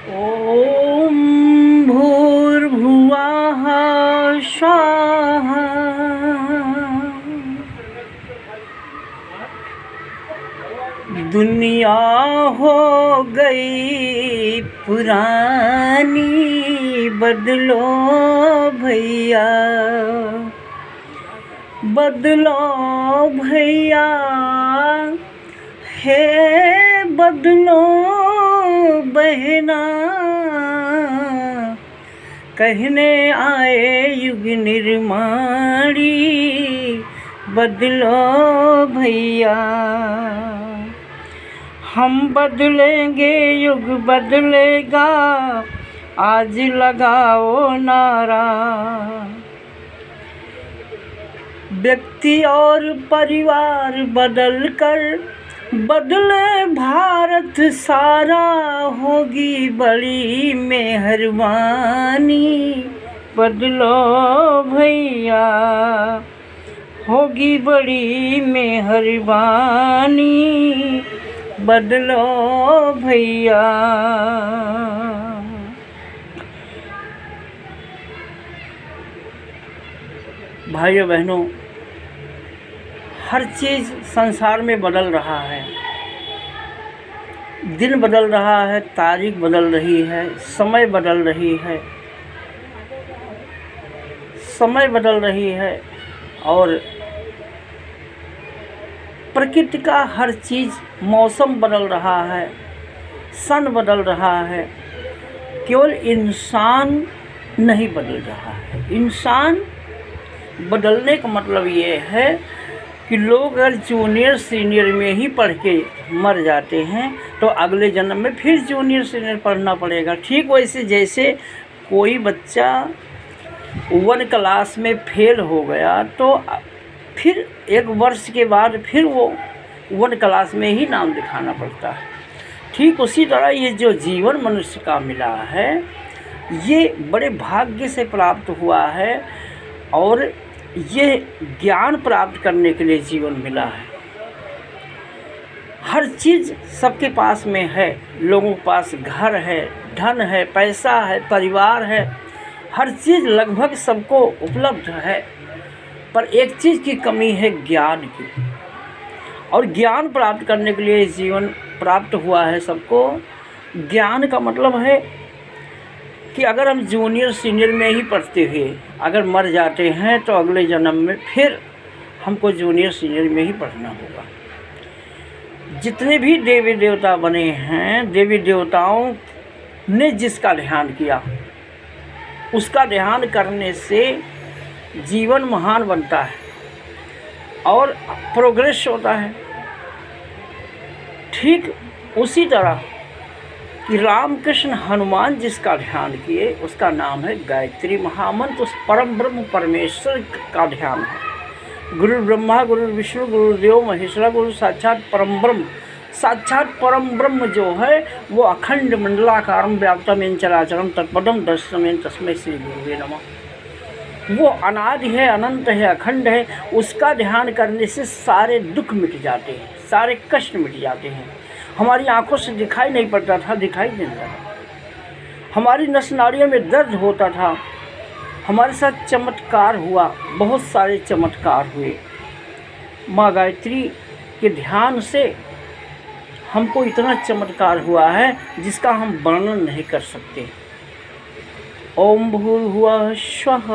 ॐ भूर्भुवः स्वः। दुनिया हो गई पुरानी, बदलो भैया, बदलो भैया, हे बदलो बहना। कहने आए युग निर्माणी, बदलो भैया। हम बदलेंगे युग बदलेगा, आज लगाओ नारा। व्यक्ति और परिवार बदल कर बदले भारत सारा, होगी बड़ी मेहरबानी, बदलो भैया, होगी बड़ी मेहरबानी, बदलो भैया। भाइयों बहनों, हर चीज़ संसार में बदल रहा है। दिन बदल रहा है, तारीख बदल रही है, समय बदल रही है, समय बदल रही है और प्रकृति का हर चीज़, मौसम बदल रहा है, सन बदल रहा है। केवल इंसान नहीं बदल रहा है। इंसान बदलने का मतलब ये है कि लोग अगर जूनियर सीनियर में ही पढ़ के मर जाते हैं तो अगले जन्म में फिर जूनियर सीनियर पढ़ना पड़ेगा। ठीक वैसे जैसे कोई बच्चा 1 क्लास में फेल हो गया तो फिर 1 वर्ष के बाद फिर वो 1 क्लास में ही नाम दिखाना पड़ता है। ठीक उसी तरह ये जो जीवन मनुष्य का मिला है, ये बड़े भाग्य से प्राप्त हुआ है और ये ज्ञान प्राप्त करने के लिए जीवन मिला है। हर चीज़ सबके पास में है। लोगों के पास घर है, धन है, पैसा है, परिवार है, हर चीज़ लगभग सबको उपलब्ध है। पर एक चीज़ की कमी है, ज्ञान की। और ज्ञान प्राप्त करने के लिए जीवन प्राप्त हुआ है सबको। ज्ञान का मतलब है कि अगर हम जूनियर सीनियर में ही पढ़ते हुए अगर मर जाते हैं तो अगले जन्म में फिर हमको जूनियर सीनियर में ही पढ़ना होगा। जितने भी देवी देवता बने हैं, देवी देवताओं ने जिसका ध्यान किया, उसका ध्यान करने से जीवन महान बनता है और प्रोग्रेस होता है। ठीक उसी तरह कि रामकृष्ण हनुमान जिसका ध्यान किए, उसका नाम है गायत्री महामंत्र। उस परम ब्रह्म परमेश्वर का ध्यान है। गुरु ब्रह्मा गुरु विष्णु गुरुदेव महेश्वरा, गुरु साक्षात परम ब्रह्म। साक्षात परम ब्रह्म जो है वो अखंड मंडलाकारं व्याप्तमेन चराचरं तत्पदं दर्शनमेन तस्मै श्री गुरुवे नमः। वो अनादि है, अनंत है, अखंड है। उसका ध्यान करने से सारे दुख मिट जाते हैं, सारे कष्ट मिट जाते हैं। हमारी आंखों से दिखाई नहीं पड़ता था, दिखाई देने लगा। हमारी नस नाड़ियों में दर्द होता था, हमारे साथ चमत्कार हुआ, बहुत सारे चमत्कार हुए। माँ गायत्री के ध्यान से हमको इतना चमत्कार हुआ है जिसका हम वर्णन नहीं कर सकते। ओम भूर्भुवः स्वः।